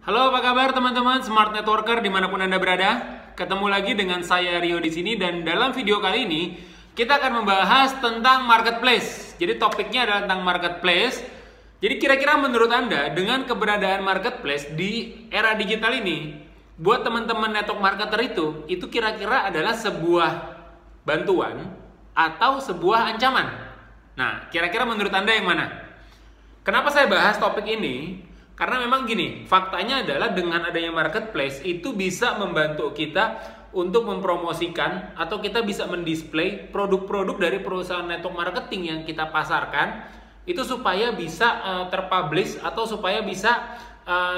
Halo, apa kabar teman-teman Smart Networker dimanapun Anda berada? Ketemu lagi dengan saya Rio di sini dan dalam video kali ini kita akan membahas tentang marketplace. Jadi topiknya adalah tentang marketplace. Jadi kira-kira menurut Anda dengan keberadaan marketplace di era digital ini, buat teman-teman network marketer itu kira-kira adalah sebuah bantuan atau sebuah ancaman? Nah, kira-kira menurut Anda yang mana? Kenapa saya bahas topik ini? Karena memang gini, faktanya adalah dengan adanya marketplace itu bisa membantu kita untuk mempromosikan atau kita bisa mendisplay produk-produk dari perusahaan network marketing yang kita pasarkan itu supaya bisa terpublish atau supaya bisa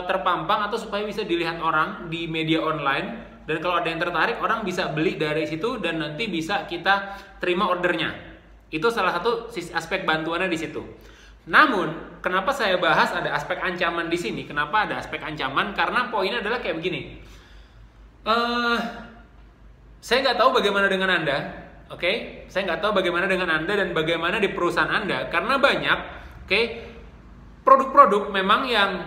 terpampang atau supaya bisa dilihat orang di media online, dan kalau ada yang tertarik orang bisa beli dari situ dan nanti bisa kita terima ordernya. Itu salah satu aspek bantuannya di situ. Namun, kenapa saya bahas ada aspek ancaman di sini? Kenapa ada aspek ancaman? Karena poinnya adalah kayak begini. Saya nggak tahu bagaimana dengan Anda, oke? Saya nggak tahu bagaimana dengan Anda dan bagaimana di perusahaan Anda. Karena banyak, oke, produk-produk memang yang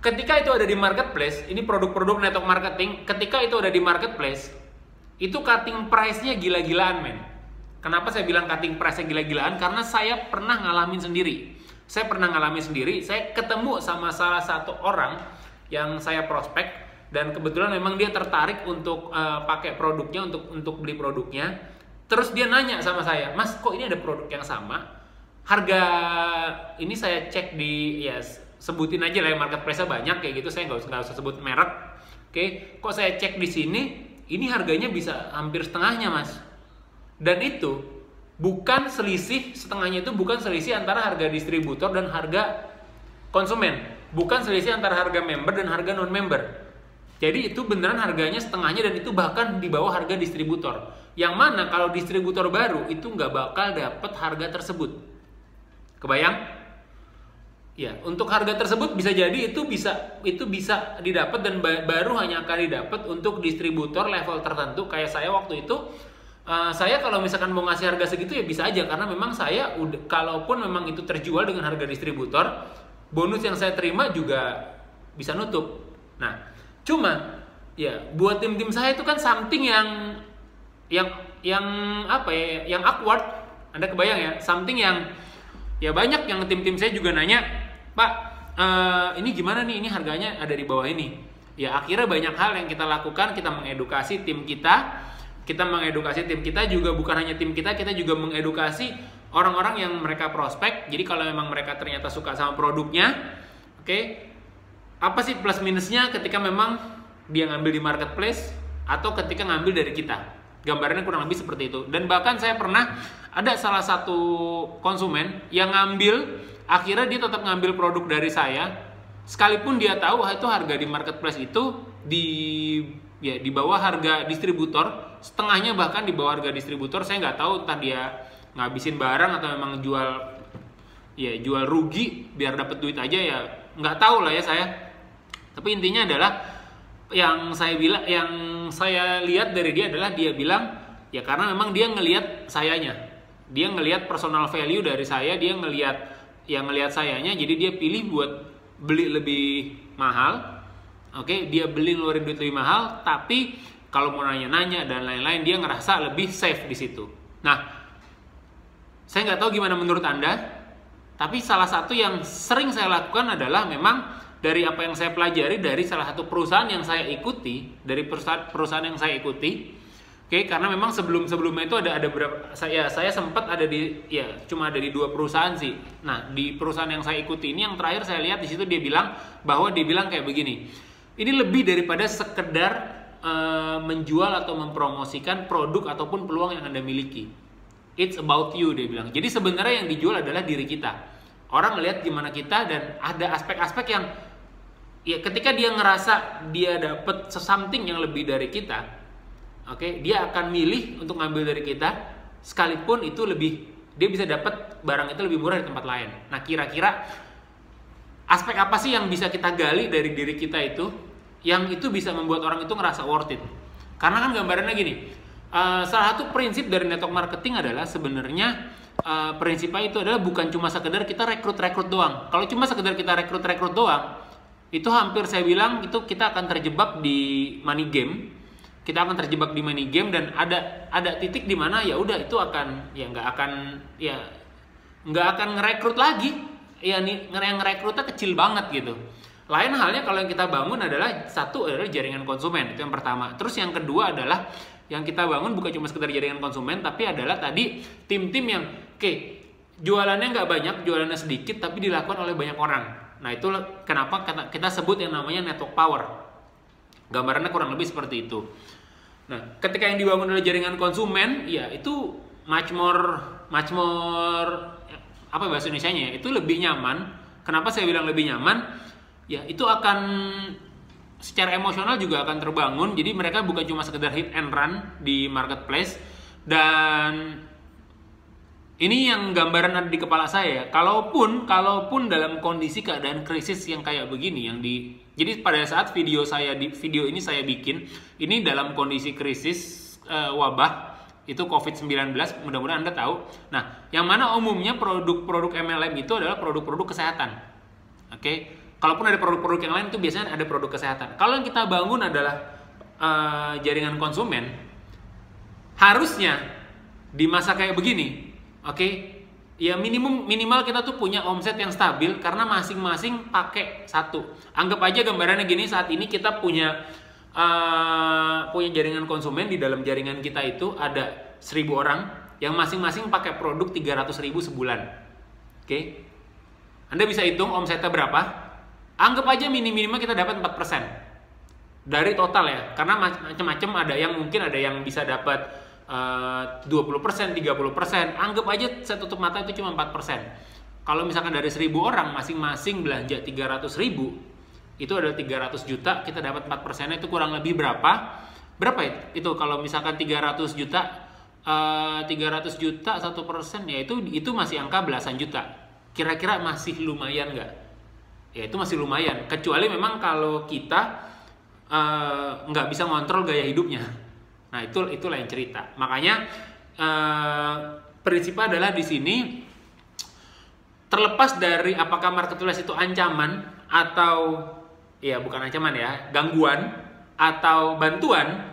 ketika itu ada di marketplace, ini produk-produk network marketing, ketika itu ada di marketplace, itu cutting price-nya gila-gilaan, men. Kenapa saya bilang cutting price-nya gila-gilaan? Karena saya pernah ngalamin sendiri. Saya ketemu sama salah satu orang yang saya prospek dan kebetulan memang dia tertarik untuk pakai produknya, untuk beli produknya. Terus dia nanya sama saya, "Mas, kok ini ada produk yang sama? Harga ini saya cek di sebutin aja lah, marketplace-nya banyak kayak gitu, saya nggak usah sebut merek. Oke, kok saya cek di sini ini harganya bisa hampir setengahnya, Mas." Dan itu bukan selisih, setengahnya itu bukan selisih antara harga distributor dan harga konsumen. Bukan selisih antara harga member dan harga non-member. Jadi itu beneran harganya setengahnya dan itu bahkan di bawah harga distributor. Yang mana kalau distributor baru itu nggak bakal dapet harga tersebut. Kebayang? Ya, untuk harga tersebut bisa jadi itu bisa didapat dan baru hanya akan didapat untuk distributor level tertentu. Kayak saya waktu itu, saya kalau misalkan mau ngasih harga segitu ya bisa aja, karena memang saya udah, kalaupun memang itu terjual dengan harga distributor, bonus yang saya terima juga bisa nutup. Nah, cuma ya buat tim-tim saya itu kan something yang apa ya, yang awkward. Anda kebayang ya, something yang ya banyak yang tim-tim saya juga nanya, "Pak, ini gimana nih, ini harganya ada di bawah ini." Ya akhirnya banyak hal yang kita lakukan, kita mengedukasi tim kita. Juga bukan hanya tim kita juga mengedukasi orang-orang yang mereka prospek. Jadi kalau memang mereka ternyata suka sama produknya, oke, apa sih plus minusnya ketika memang dia ngambil di marketplace atau ketika ngambil dari kita. Gambarannya kurang lebih seperti itu. Dan bahkan saya pernah ada salah satu konsumen yang ngambil, akhirnya dia tetap ngambil produk dari saya, sekalipun dia tahu itu harga di marketplace itu di bawah harga distributor, setengahnya bahkan di bawah harga distributor. Saya nggak tahu entah dia ngabisin barang atau memang jual rugi biar dapat duit aja, ya nggak tahu lah ya saya. Tapi intinya adalah yang saya lihat dari dia adalah dia bilang ya karena memang dia ngelihat sayanya, dia ngelihat personal value dari saya, dia ngelihat sayanya, jadi dia pilih buat beli lebih mahal. Oke, dia beli ngeluarin duit lebih mahal, tapi kalau mau nanya-nanya dan lain-lain dia ngerasa lebih safe di situ. Nah, saya nggak tahu gimana menurut Anda, tapi salah satu yang sering saya lakukan adalah memang dari apa yang saya pelajari dari salah satu perusahaan yang saya ikuti, dari perusahaan yang saya ikuti. Oke, karena memang sebelumnya itu ada beberapa, saya sempat ada cuma ada di 2 perusahaan sih. Nah, di perusahaan yang saya ikuti ini yang terakhir saya lihat di situ dia bilang kayak begini. Ini lebih daripada sekedar menjual atau mempromosikan produk ataupun peluang yang Anda miliki. It's about you, dia bilang. Jadi sebenarnya yang dijual adalah diri kita. Orang ngelihat gimana kita, dan ada aspek-aspek yang ya ketika dia ngerasa dia dapat something yang lebih dari kita, oke, dia akan milih untuk ngambil dari kita, sekalipun itu dia bisa dapat barang itu lebih murah di tempat lain. Nah, kira-kira aspek apa sih yang bisa kita gali dari diri kita itu, yang itu bisa membuat orang itu ngerasa worth it? Karena kan gambarannya gini, salah satu prinsip dari network marketing adalah sebenarnya prinsipnya itu adalah bukan cuma sekedar kita rekrut doang. Kalau cuma sekedar kita rekrut doang, itu hampir saya bilang itu kita akan terjebak di money game. Kita akan terjebak di money game dan ada titik di mana ya udah itu akan nggak akan ngerekrut lagi. Ya nih yang ngerekrutnya kecil banget gitu. Lain halnya kalau yang kita bangun adalah satu adalah jaringan konsumen, itu yang pertama. Terus yang kedua adalah yang kita bangun bukan cuma sekedar jaringan konsumen, tapi adalah tadi tim-tim yang jualannya nggak banyak, jualannya sedikit, tapi dilakukan oleh banyak orang. Nah itu kenapa kita sebut yang namanya network power. Gambarannya kurang lebih seperti itu. Nah ketika yang dibangun oleh jaringan konsumen, ya itu much more apa bahasa Indonesianya ya, itu lebih nyaman. Kenapa saya bilang lebih nyaman? Ya itu akan secara emosional juga akan terbangun. Jadi mereka bukan cuma sekedar hit and run di marketplace. Dan ini yang gambaran ada di kepala saya. Kalaupun dalam kondisi keadaan krisis yang kayak begini, jadi pada saat video ini saya bikin, ini dalam kondisi krisis wabah itu COVID-19, mudah-mudahan Anda tahu. Nah, yang mana umumnya produk-produk MLM itu adalah produk-produk kesehatan. Oke. Kalaupun ada produk-produk yang lain itu biasanya ada produk kesehatan. Kalau yang kita bangun adalah jaringan konsumen, harusnya di masa kayak begini, ya minimal kita tuh punya omset yang stabil karena masing-masing pakai satu. Anggap aja gambarannya gini, saat ini kita punya jaringan konsumen. Di dalam jaringan kita itu ada 1.000 orang yang masing-masing pakai produk 300.000 sebulan. Anda bisa hitung omsetnya berapa? Anggap aja minimal kita dapat 4% dari total ya, karena macam-macam, ada yang mungkin ada yang bisa dapat 20%, 30%. Anggap aja saya tutup mata itu cuma 4%. Kalau misalkan dari 1.000 orang masing-masing belanja 300.000, itu ada 300 juta, kita dapat 4%-nya itu kurang lebih berapa? Berapa ya? Itu kalau misalkan 300 juta 1% ya itu masih angka belasan juta. Kira-kira masih lumayan nggak? Ya itu masih lumayan, kecuali memang kalau kita nggak bisa ngontrol gaya hidupnya. Nah itu lain cerita. Makanya prinsipnya adalah di sini, terlepas dari apakah marketplace itu ancaman atau ya bukan ancaman ya, gangguan atau bantuan,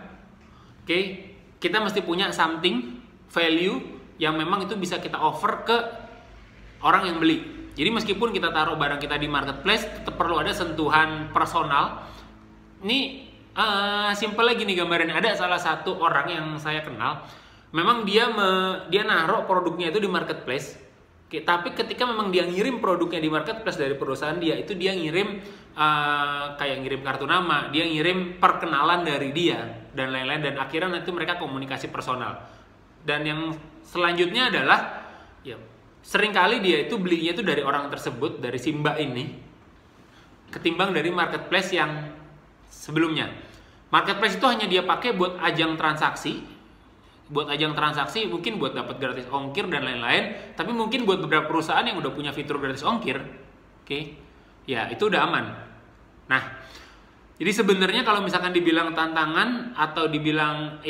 kita mesti punya something value yang memang itu bisa kita offer ke orang yang beli. Jadi meskipun kita taruh barang kita di marketplace, tetap perlu ada sentuhan personal. Ini simple lagi nih gambarannya. Ada salah satu orang yang saya kenal, memang dia naruh produknya itu di marketplace. Tapi ketika memang dia ngirim produknya di marketplace dari perusahaan dia, itu dia ngirim kayak ngirim kartu nama, dia ngirim perkenalan dari dia dan lain-lain, dan akhirnya nanti mereka komunikasi personal. Dan yang selanjutnya adalah ya seringkali dia itu belinya itu dari orang tersebut, dari si Mbak ini, ketimbang dari marketplace yang sebelumnya. Marketplace itu hanya dia pakai buat ajang transaksi, mungkin buat dapat gratis ongkir dan lain-lain. Tapi mungkin buat beberapa perusahaan yang udah punya fitur gratis ongkir, ya itu udah aman. Nah, jadi sebenarnya kalau misalkan dibilang tantangan atau dibilang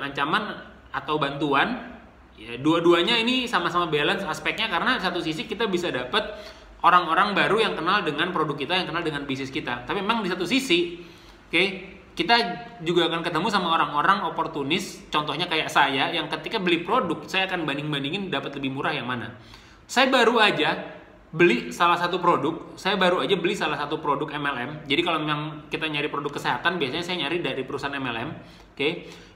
ancaman atau bantuan, ya, dua-duanya ini sama-sama balance aspeknya, karena satu sisi kita bisa dapat orang-orang baru yang kenal dengan produk kita, yang kenal dengan bisnis kita. Tapi memang di satu sisi, kita juga akan ketemu sama orang-orang oportunis, contohnya kayak saya, yang ketika beli produk, saya akan banding-bandingin dapat lebih murah yang mana. Saya baru aja beli salah satu produk MLM. Jadi kalau memang kita nyari produk kesehatan, biasanya saya nyari dari perusahaan MLM.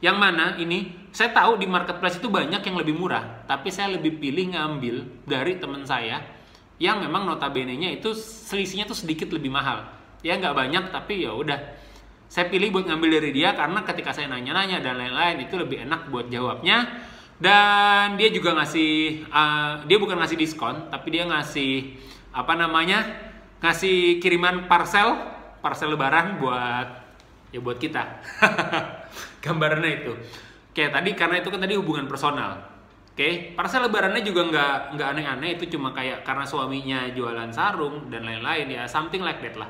Yang mana ini saya tahu di marketplace itu banyak yang lebih murah, tapi saya lebih pilih ngambil dari teman saya yang memang notabene-nya itu selisihnya tuh sedikit lebih mahal. Ya nggak banyak, tapi ya udah. Saya pilih buat ngambil dari dia karena ketika saya nanya-nanya dan lain-lain itu lebih enak buat jawabnya. Dan dia juga ngasih, dia bukan ngasih diskon, tapi dia ngasih ngasih kiriman parcel lebaran buat kita. Gambarannya itu. Tadi karena itu kan tadi hubungan personal. Parcel lebarannya juga nggak aneh-aneh, itu cuma kayak karena suaminya jualan sarung dan lain-lain, ya something like that lah.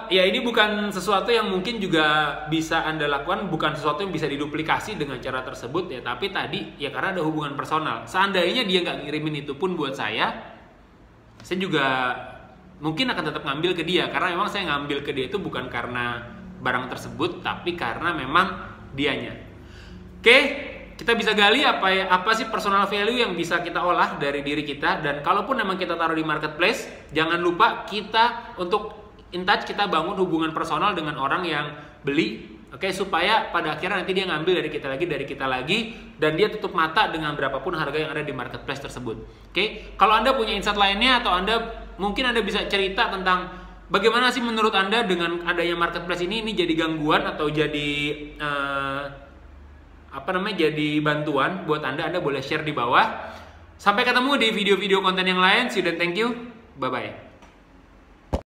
Ya ini bukan sesuatu yang mungkin juga bisa Anda lakukan, bukan sesuatu yang bisa diduplikasi dengan cara tersebut ya, tapi tadi ya karena ada hubungan personal. Seandainya dia nggak ngirimin itu pun buat saya juga mungkin akan tetap ngambil ke dia, karena memang saya ngambil ke dia itu bukan karena barang tersebut, tapi karena memang dianya. Oke, kita bisa gali apa sih personal value yang bisa kita olah dari diri kita, dan kalaupun memang kita taruh di marketplace, jangan lupa kita untuk in touch, kita bangun hubungan personal dengan orang yang beli. Oke, supaya pada akhirnya nanti dia ngambil dari kita lagi, dan dia tutup mata dengan berapapun harga yang ada di marketplace tersebut. Oke, kalau Anda punya insight lainnya, atau mungkin Anda bisa cerita tentang bagaimana sih menurut Anda dengan adanya marketplace ini jadi gangguan atau jadi jadi bantuan buat Anda boleh share di bawah. Sampai ketemu di video-video konten yang lain. See you dan thank you. Bye bye.